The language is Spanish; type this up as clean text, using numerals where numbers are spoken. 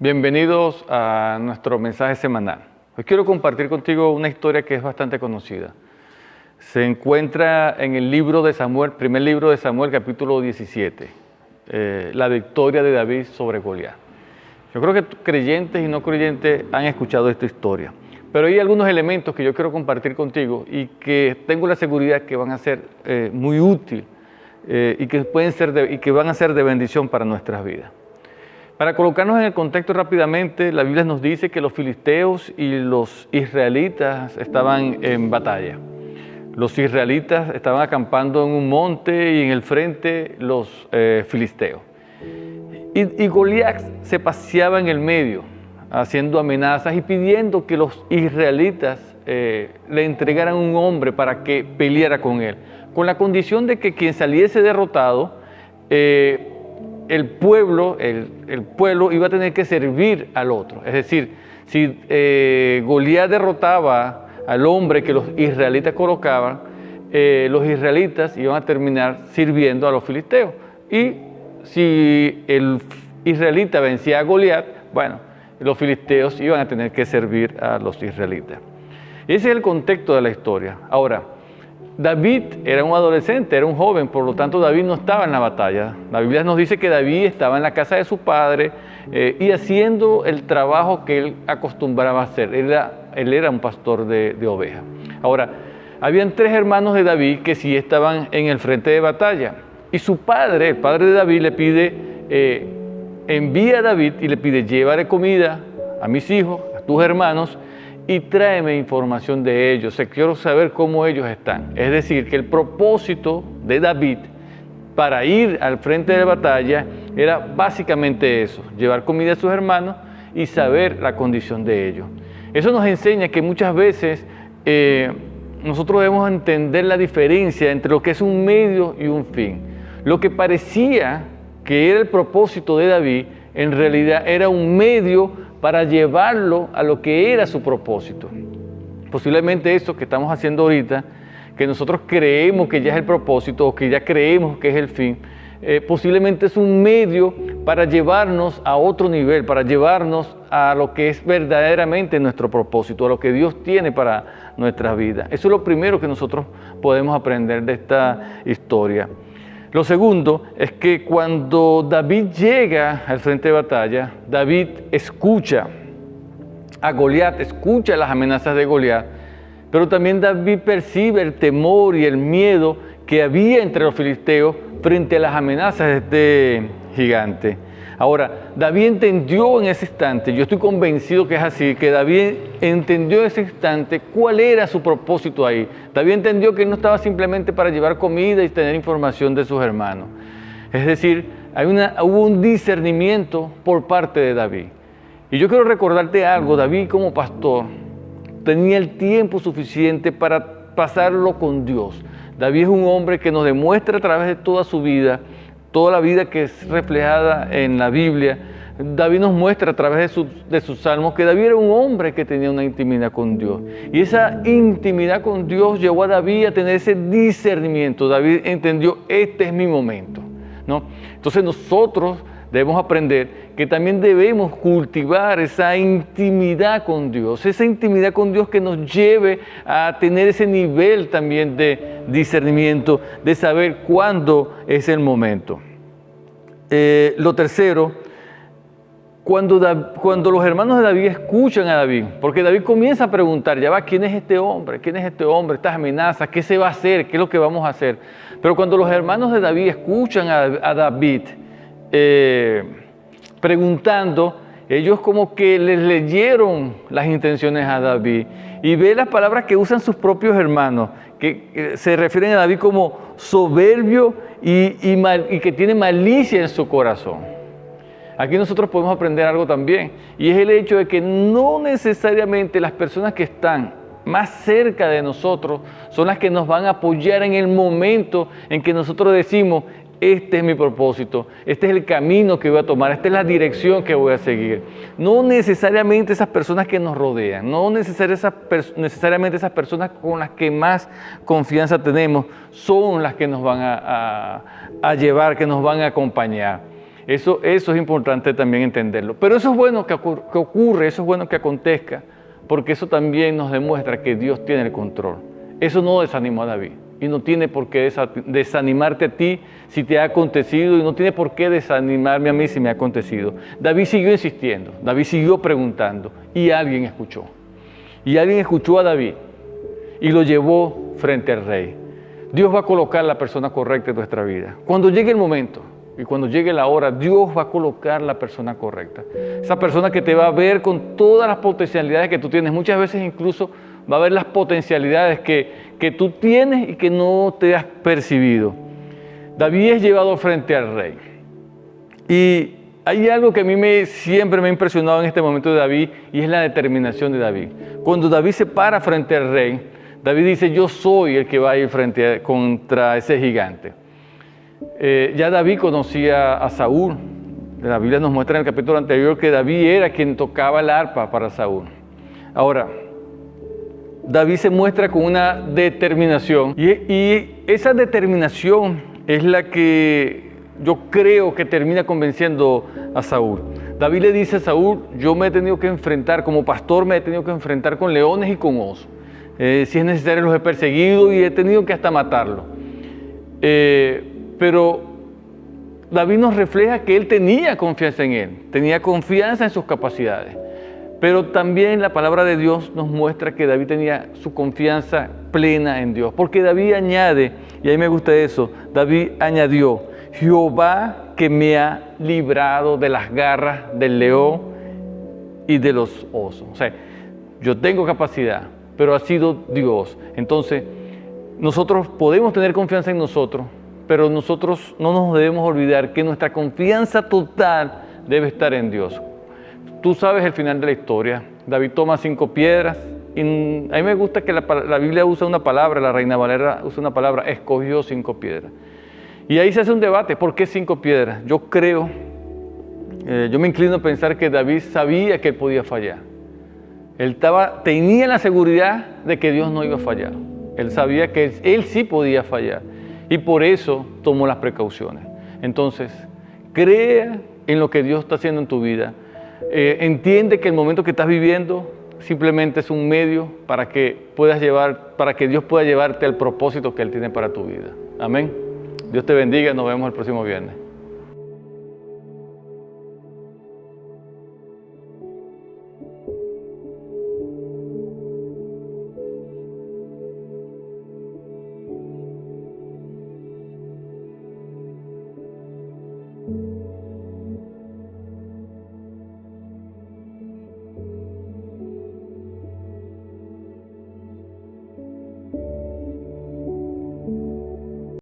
Bienvenidos a nuestro mensaje semanal. Hoy quiero compartir contigo una historia que es bastante conocida. Se encuentra en el libro de Samuel, primer libro de Samuel, capítulo 17, la victoria de David sobre Goliat. Yo creo que creyentes y no creyentes han escuchado esta historia, pero hay algunos elementos que yo quiero compartir contigo y que tengo la seguridad que van a ser muy útiles y que van a ser de bendición para nuestras vidas. Para colocarnos en el contexto rápidamente, la Biblia nos dice que los filisteos y los israelitas estaban en batalla. Los israelitas estaban acampando en un monte y en el frente los filisteos. Y Goliat se paseaba en el medio, haciendo amenazas y pidiendo que los israelitas le entregaran un hombre para que peleara con él, con la condición de que quien saliese derrotado, el pueblo iba a tener que servir al otro. Es decir, si Goliat derrotaba al hombre que los israelitas colocaban, los israelitas iban a terminar sirviendo a los filisteos. Y si el israelita vencía a Goliat, bueno, los filisteos iban a tener que servir a los israelitas. Ese es el contexto de la historia. Ahora, David era un adolescente, era un joven, por lo tanto David no estaba en la batalla. La Biblia nos dice que David estaba en la casa de su padre y haciendo el trabajo que él acostumbraba a hacer. Él era un pastor de ovejas. Ahora, habían 3 hermanos de David que sí estaban en el frente de batalla. Y su padre, el padre de David, le pide, envía a David y le pide, llévale comida a mis hijos, a tus hermanos, y tráeme información de ellos. Quiero saber cómo ellos están. Es decir, que el propósito de David para ir al frente de batalla era básicamente eso, llevar comida a sus hermanos y saber la condición de ellos. Eso nos enseña que muchas veces nosotros debemos entender la diferencia entre lo que es un medio y un fin. Lo que parecía que era el propósito de David, en realidad era un medio para llevarlo a lo que era su propósito. Posiblemente eso que estamos haciendo ahorita, que nosotros creemos que ya es el propósito o que ya creemos que es el fin, posiblemente es un medio para llevarnos a otro nivel, para llevarnos a lo que es verdaderamente nuestro propósito, a lo que Dios tiene para nuestras vidas. Eso es lo primero que nosotros podemos aprender de esta historia. Lo segundo es que cuando David llega al frente de batalla, David escucha a Goliat, escucha las amenazas de Goliat, pero también David percibe el temor y el miedo que había entre los filisteos frente a las amenazas de este gigante. Ahora, David entendió en ese instante, yo estoy convencido que es así, que David entendió en ese instante cuál era su propósito ahí. David entendió que él no estaba simplemente para llevar comida y tener información de sus hermanos. Es decir, hubo un discernimiento por parte de David. Y yo quiero recordarte algo, David como pastor tenía el tiempo suficiente para pasarlo con Dios. David es un hombre que nos demuestra a través de toda su vida, toda la vida que es reflejada en la Biblia. David nos muestra a través de sus salmos que David era un hombre que tenía una intimidad con Dios. Y esa intimidad con Dios llevó a David a tener ese discernimiento. David entendió, este es mi momento, ¿no? Entonces nosotros debemos aprender que también debemos cultivar esa intimidad con Dios, esa intimidad con Dios que nos lleve a tener ese nivel también de discernimiento, de saber cuándo es el momento. Lo tercero, cuando los hermanos de David escuchan a David, porque David comienza a preguntar, ya va, ¿quién es este hombre? ¿Quién es este hombre? Estas amenazas, ¿qué se va a hacer? ¿Qué es lo que vamos a hacer? Pero cuando los hermanos de David escuchan a David preguntando, ellos como que les leyeron las intenciones a David y ve las palabras que usan sus propios hermanos, que se refieren a David como soberbio y que tiene malicia en su corazón. Aquí nosotros podemos aprender algo también, y es el hecho de que no necesariamente las personas que están más cerca de nosotros son las que nos van a apoyar en el momento en que nosotros decimos, este es mi propósito, este es el camino que voy a tomar, esta es la dirección que voy a seguir. No necesariamente esas personas que nos rodean, no necesariamente esas personas con las que más confianza tenemos son las que nos van a llevar, que nos van a acompañar. Eso es importante también entenderlo. Pero eso es bueno que ocurre, eso es bueno que acontezca, porque eso también nos demuestra que Dios tiene el control. Eso no desanimó a David y no tiene por qué desanimarte a ti si te ha acontecido y no tiene por qué desanimarme a mí si me ha acontecido. David siguió insistiendo, David siguió preguntando y alguien escuchó. Y alguien escuchó a David y lo llevó frente al rey. Dios va a colocar la persona correcta en nuestra vida. Cuando llegue el momento y cuando llegue la hora, Dios va a colocar la persona correcta. Esa persona que te va a ver con todas las potencialidades que tú tienes. Muchas veces incluso va a ver las potencialidades que tú tienes y que no te has percibido. David es llevado frente al rey. Y hay algo que a mí siempre me ha impresionado en este momento de David y es la determinación de David. Cuando David se para frente al rey, David dice, yo soy el que va a ir contra ese gigante. Ya David conocía a Saúl. La Biblia nos muestra en el capítulo anterior que David era quien tocaba el arpa para Saúl. Ahora, David se muestra con una determinación y esa determinación es la que yo creo que termina convenciendo a Saúl. David le dice a Saúl, yo me he tenido que enfrentar, como pastor me he tenido que enfrentar con leones y con osos. Si es necesario los he perseguido y he tenido que hasta matarlo. Pero David nos refleja que él tenía confianza en él, tenía confianza en sus capacidades. Pero también la palabra de Dios nos muestra que David tenía su confianza plena en Dios. Porque David añade, y a mí me gusta eso, David añadió, Jehová que me ha librado de las garras del león y de los osos. O sea, yo tengo capacidad, pero ha sido Dios. Entonces, nosotros podemos tener confianza en nosotros, pero nosotros no nos debemos olvidar que nuestra confianza total debe estar en Dios. Tú sabes el final de la historia. David toma 5 piedras. Y a mí me gusta que la Biblia usa una palabra, la Reina Valera usa una palabra, escogió 5 piedras. Y ahí se hace un debate, ¿por qué 5 piedras? Yo creo, yo me inclino a pensar que David sabía que él podía fallar. Él tenía la seguridad de que Dios no iba a fallar. Él sabía que él sí podía fallar. Y por eso tomó las precauciones. Entonces, crea en lo que Dios está haciendo en tu vida. Entiende que el momento que estás viviendo simplemente es un medio para que Dios pueda llevarte al propósito que Él tiene para tu vida. Amén. Dios te bendiga, nos vemos el próximo viernes.